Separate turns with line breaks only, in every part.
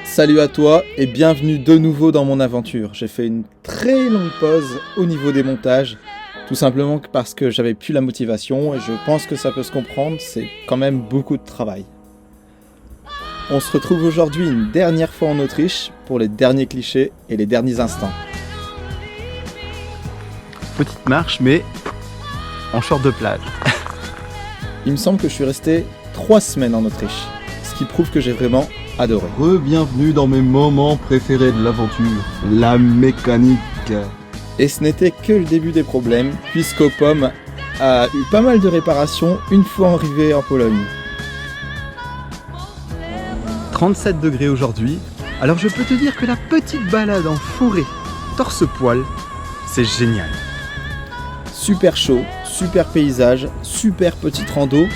Salut à toi et bienvenue de nouveau dans mon aventure. J'ai fait une très longue pause au niveau des montages, tout simplement parce que j'avais plus la motivation et je pense que ça peut se comprendre, c'est quand même beaucoup de travail. On se retrouve aujourd'hui une dernière fois en Autriche pour les derniers clichés et les derniers instants.
Petite marche mais en short de plage.
Il me semble que je suis resté 3 semaines en Autriche, ce qui prouve que j'ai vraiment adoré.
Re-bienvenue dans mes moments préférés de l'aventure, la mécanique.
Et ce n'était que le début des problèmes, puisqu'Opom a eu pas mal de réparations une fois arrivé en Pologne.
37 degrés aujourd'hui, alors je peux te dire que la petite balade en forêt, torse-poil, c'est génial.
Super chaud, super paysage, super petite rando,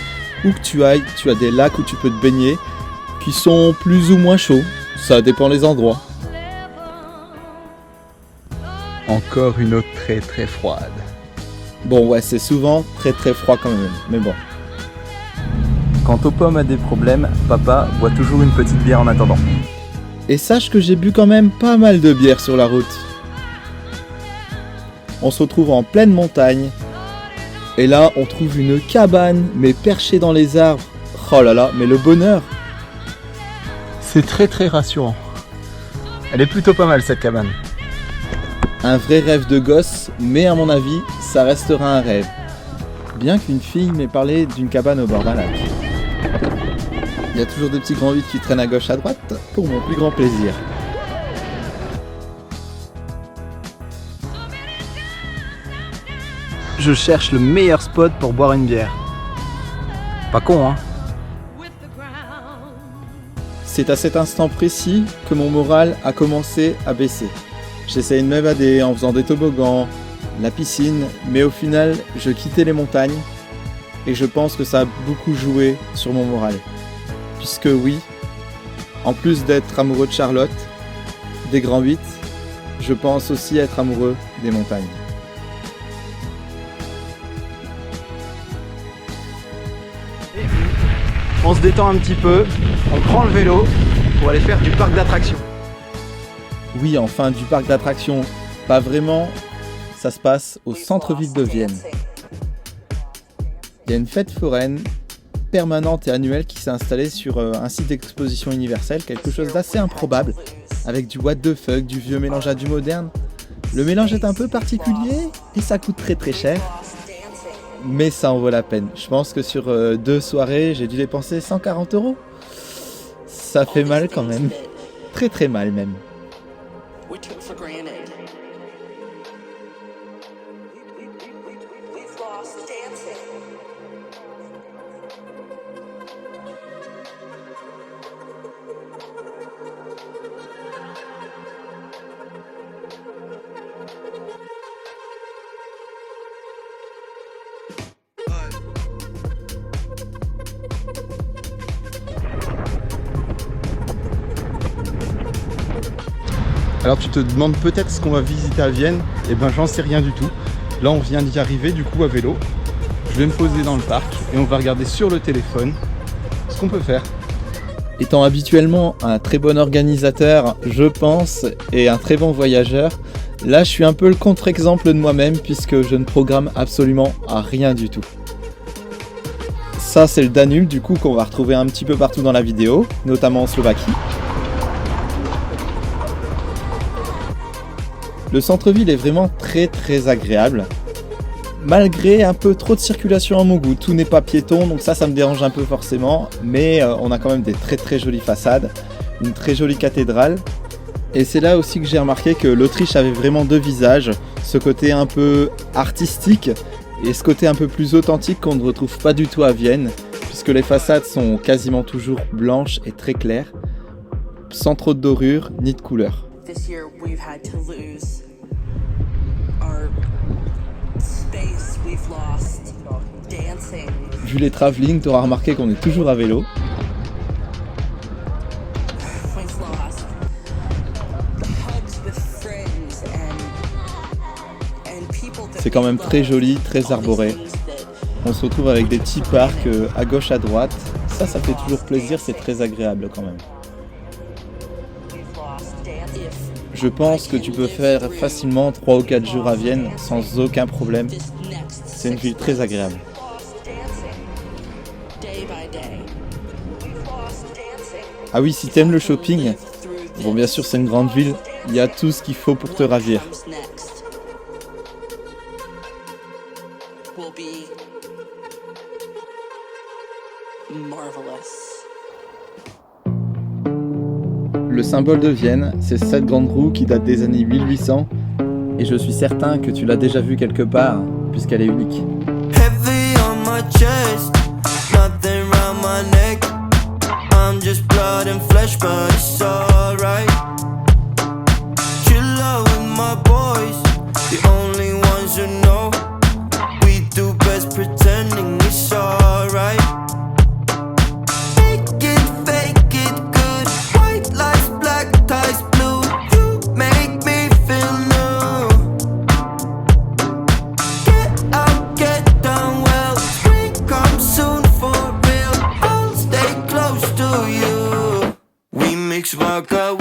où que tu ailles, tu as des lacs où tu peux te baigner, qui sont plus ou moins chauds, ça dépend des endroits.
Encore une eau très très froide.
Bon ouais, c'est souvent très très froid quand même, mais bon.
Quand Opom a des problèmes, papa boit toujours une petite bière en attendant.
Et sache que j'ai bu quand même pas mal de bière sur la route. On se retrouve en pleine montagne, et là on trouve une cabane, mais perchée dans les arbres. Oh là là, mais le bonheur!
C'est très très rassurant. Elle est plutôt pas mal cette cabane.
Un vrai rêve de gosse, mais à mon avis, ça restera un rêve. Bien qu'une fille m'ait parlé d'une cabane au bord d'un lac. Il y a toujours des petits grands vides qui traînent à gauche à droite, pour mon plus grand plaisir.
Je cherche le meilleur spot pour boire une bière. Pas con hein.
C'est à cet instant précis que mon moral a commencé à baisser. J'essayais de m'évader en faisant des toboggans, la piscine, mais au final, je quittais les montagnes et je pense que ça a beaucoup joué sur mon moral. Puisque oui, en plus d'être amoureux de Charlotte, des grands 8, je pense aussi être amoureux des montagnes.
On se détend un petit peu, on prend le vélo pour aller faire du parc d'attractions.
Oui, enfin du parc d'attractions, pas vraiment, ça se passe au centre-ville de Vienne. Il y a une fête foraine permanente et annuelle qui s'est installée sur un site d'exposition universelle, quelque chose d'assez improbable, avec du what the fuck, du vieux mélange à du moderne. Le mélange est un peu particulier et ça coûte très très cher. Mais ça en vaut la peine. Je pense que sur 2 soirées, j'ai dû dépenser 140 €. Ça fait mal quand même. Très très mal même.
Alors tu te demandes peut-être ce qu'on va visiter à Vienne, et ben j'en sais rien du tout. Là on vient d'y arriver du coup à vélo. Je vais me poser dans le parc et on va regarder sur le téléphone ce qu'on peut faire.
Étant habituellement un très bon organisateur, je pense, et un très bon voyageur, là je suis un peu le contre-exemple de moi-même puisque je ne programme absolument rien du tout. Ça c'est le Danube du coup qu'on va retrouver un petit peu partout dans la vidéo, notamment en Slovaquie. Le centre-ville est vraiment très très agréable, malgré un peu trop de circulation à mon goût. Tout n'est pas piéton, donc ça me dérange un peu forcément, mais on a quand même des très très jolies façades, une très jolie cathédrale. Et c'est là aussi que j'ai remarqué que l'Autriche avait vraiment 2 visages, ce côté un peu artistique et ce côté un peu plus authentique qu'on ne retrouve pas du tout à Vienne, puisque les façades sont quasiment toujours blanches et très claires, sans trop de dorures ni de couleurs.
This year we've had to lose our space, we've lost dancing.
Vu les travelling, tu auras remarqué qu'on est toujours à vélo.
We've lost the hugs with friends and people that
C'est quand même très joli, très arboré. On se retrouve avec des petits parcs à gauche, à droite. Ça fait toujours plaisir, c'est très agréable quand même. Je pense que tu peux faire facilement 3 ou 4 jours à Vienne sans aucun problème. C'est une ville très agréable. Ah oui, si t'aimes le shopping, bon bien sûr c'est une grande ville, il y a tout ce qu'il faut pour te ravir. Le symbole de Vienne, c'est cette grande roue qui date des années 1800 et je suis certain que tu l'as déjà vue quelque part puisqu'elle est unique.
Heavy on my chest, nothing round my neck. I'm just blood and flesh, but it's alright. Chill out with my boys, the only ones who know. We do best pretending it's alright. Fake it good. White lies, black ties, blue. You make me feel new. Get out, get down well. Spring comes soon for real. I'll stay close to you. We mix vodka